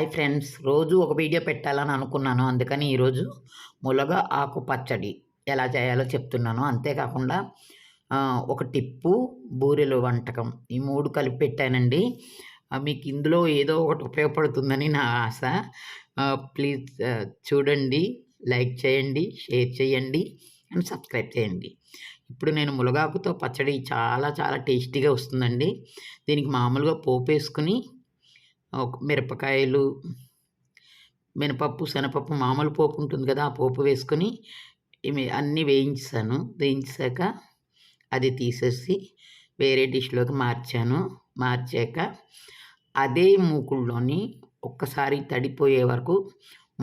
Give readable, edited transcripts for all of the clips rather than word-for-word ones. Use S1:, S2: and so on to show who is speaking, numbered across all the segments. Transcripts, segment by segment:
S1: Hi friends, రోజు ఒక video పెట్టాలని అనుకున్నాను. అందుకని ఈరోజు ములగ ఆకు పచ్చడి ఎలా చేయాలో చెప్తున్నాను. అంతేకాకుండా ఒక టిప్పు, బూరెలు వంటకం ఈ 3 కలిపి పెట్టానండి. మీకు ఇందులో ఏదో ఒకటి ఉపయోగపడుతుందని నా ఆశ. ప్లీజ్ చూడండి, లైక్ చేయండి, షేర్ చేయండి అండ్ సబ్స్క్రైబ్ చేయండి. ఇప్పుడు నేను ములగాకుతో పచ్చడి చాలా చాలా టేస్టీగా వస్తుందండి. దీనికి మామూలుగా పోపేసుకుని మిరపకాయలు, మినపప్పు, శనగపప్పు మామూలు పోపు ఉంటుంది కదా, ఆ పోపు వేసుకొని ఇవి అన్నీ వేయించాను. వేయించాక అది తీసేసి వేరే డిష్లోకి మార్చాక అదే మూకుడులోని ఒక్కసారి తడిపోయే వరకు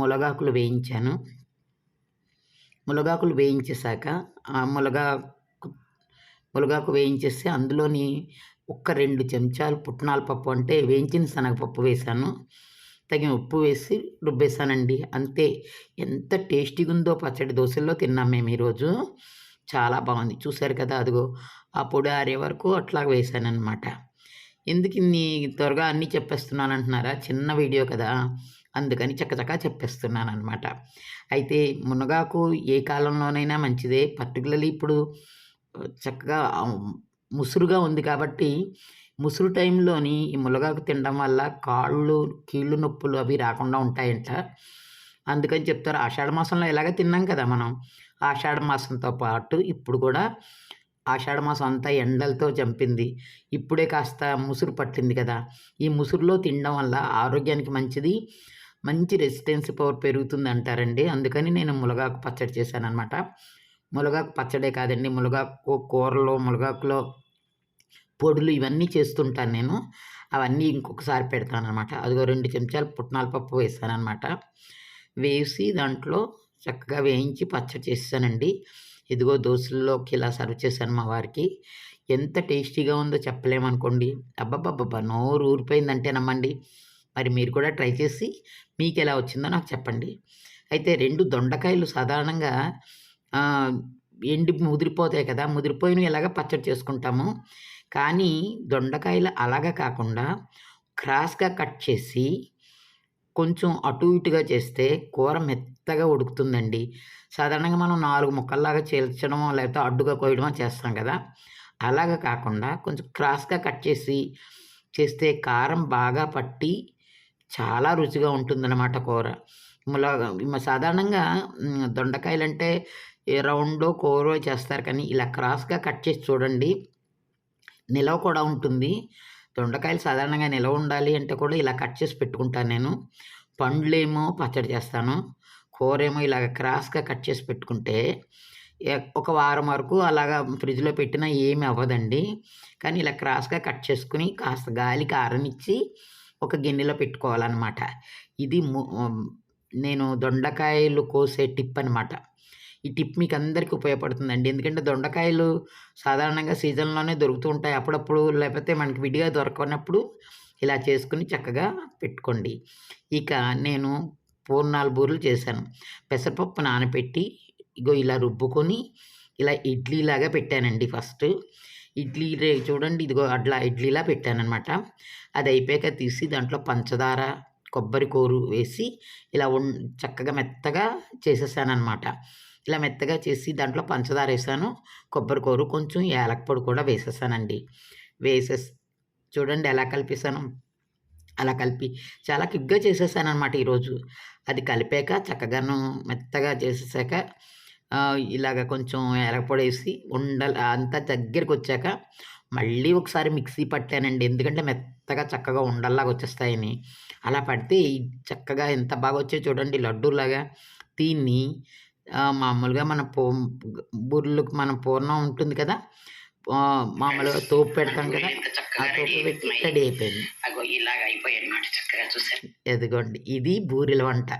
S1: ములగాకులు వేయించాను. ములగాకులు వేయించేశాక ఆ ములగాకు వేయించేసి అందులోని 2 చెంచాలు పుట్నాల పప్పు, అంటే వేయించిన శనగపప్పు వేశాను. తగిన ఉప్పు వేసి రుబ్బేశానండి. అంతే. ఎంత టేస్టీగా ఉందో పచ్చడి. దోశల్లో తిన్నాం మేము ఈరోజు. చాలా బాగుంది. చూశారు కదా, అదిగో ఆ పొడి ఆరే వరకు అట్లా వేశానన్నమాట. ఎందుకు ఇన్ని త్వరగా అన్నీ చెప్పేస్తున్నాను అంటున్నారా? చిన్న వీడియో కదా, అందుకని చకచకా చెప్పేస్తున్నాను అనమాట. అయితే మునగాకు ఏ కాలంలోనైనా మంచిదే. పర్టికులర్లీ ఇప్పుడు చక్కగా ముసురుగా ఉంది కాబట్టి ముసురు టైంలోని ఈ మునగాకు తినడం వల్ల కీళ్ళు నొప్పులు అవి రాకుండా ఉంటాయంట. అందుకని చెప్తారు. ఆషాఢ మాసంలో ఎలాగ తిన్నాం కదా మనం. ఆషాఢ మాసంతో పాటు ఇప్పుడు కూడా ఆషాఢ మాసం అంతా ఎండలతో చంపింది. ఇప్పుడే కాస్త ముసురు పట్టింది కదా, ఈ ముసురులో తినడం వల్ల ఆరోగ్యానికి మంచిది, మంచి రెసిస్టెన్స్ పవర్ పెరుగుతుంది అంటారండి. అందుకని నేను మునగాకు పచ్చడి చేశానన్నమాట. మునగాకు పచ్చడే కాదండి, మునగాకు కూరలో, మునగాకులో పొడులు ఇవన్నీ చేస్తుంటాను నేను. అవన్నీ ఇంకొకసారి పెడతానమాట. అదిగో 2 చెంచాలు పుట్నాల పప్పు వేసానమాట. వేసి దాంట్లో చక్కగా వేయించి పచ్చడి చేసానండి. ఇదిగో దోశల్లోకి ఇలా సర్వ్ చేశాను మా వారికి. ఎంత టేస్టీగా ఉందో చెప్పలేమనుకోండి. అబ్బబ్బబ్బబ్బా, నోరు ఊరిపోయిందంటే నమ్మండి. మరి మీరు కూడా ట్రై చేసి మీకు ఎలా వచ్చిందో నాకు చెప్పండి. అయితే 2 దొండకాయలు సాధారణంగా ఎండి ముదిరిపోతాయి కదా, ముదిరిపోయినవి ఎలాగ పచ్చడి చేసుకుంటాము. కానీ దొండకాయలు అలాగా కాకుండా క్రాస్గా కట్ చేసి కొంచెం అటు ఇటుగా చేస్తే కూర మెత్తగా ఉడుకుతుందండి. సాధారణంగా మనం 4 ముక్కల్లాగా చీల్చడమో లేకపోతే అడ్డుగా కోయడమో చేస్తాం కదా, అలాగా కాకుండా కొంచెం క్రాస్గా కట్ చేస్తే కారం బాగా పట్టి చాలా రుచిగా ఉంటుందన్నమాట కూర. సాధారణంగా దొండకాయలంటే రౌండో కూరో చేస్తారు, కానీ ఇలా క్రాస్గా కట్ చేసి చూడండి, నిలవ కూడా ఉంటుంది. దొండకాయలు సాధారణంగా నిలవ ఉండాలి అంటే కూడా ఇలా కట్ చేసి పెట్టుకుంటాను నేను. పండ్లేమో పచ్చడి చేస్తాను, కూరేమో ఇలాగ క్రాస్గా కట్ చేసి పెట్టుకుంటే ఒక వారం వరకు అలాగా ఫ్రిడ్జ్లో పెట్టినా ఏమి అవ్వదండి. కానీ ఇలా క్రాస్గా కట్ చేసుకుని కాస్త గాలికి ఆరనిచ్చి ఒక గిన్నెలో పెట్టుకోవాలన్నమాట. ఇది నేను దొండకాయలు కోసే టిప్ అనమాట. ఈ టిప్ మీకు అందరికీ ఉపయోగపడుతుందండి. ఎందుకంటే దొండకాయలు సాధారణంగా సీజన్లోనే దొరుకుతూ ఉంటాయి. అప్పుడప్పుడు లేకపోతే మనకి విడిగా దొరకనప్పుడు ఇలా చేసుకుని చక్కగా పెట్టుకోండి. ఇక నేను పూర్ణాలు బూరెలు చేశాను. పెసరపప్పు నానబెట్టి ఇగో ఇలా రుబ్బుకొని ఇలా ఇడ్లీలాగా పెట్టానండి. ఫస్ట్ ఇడ్లీ చూడండి, ఇదిగో అట్లా ఇడ్లీలా పెట్టానమాట. అది అయిపోయాక తీసి దాంట్లో పంచదార, కొబ్బరి కూరు వేసి ఇలా చక్కగా మెత్తగా చేసేసానమాట. ఇలా మెత్తగా చేసి దాంట్లో పంచదార వేసాను, కొబ్బరి కూరు, కొంచెం యాలక పొడి కూడా వేసేసానండి. చూడండి ఎలా కలిపేసాను. అలా కలిపి చాలా క్విక్గా చేసేసానమాట ఈరోజు. అది కలిపాక చక్కగాను మెత్తగా చేసేసాక ఇలాగ కొంచెం యాలకపొడి వేసి అంతా దగ్గరికి వచ్చాక మళ్ళీ ఒకసారి మిక్సీ పట్టానండి. ఎందుకంటే మెత్తగా చక్కగా ఉండల్లాగా వచ్చేస్తాయని. అలా పడితే చక్కగా ఎంత బాగా వచ్చాయో చూడండి, లడ్డూలాగా. దీన్ని మామూలుగా మన బూరెలకు మన పూర్ణం ఉంటుంది కదా, మామూలుగా తోపు పెడతాం కదా, ఆ తోపు పెట్టి రెడీ అయిపోయింది. ఎదిగోండి, ఇది బూరెల వంట.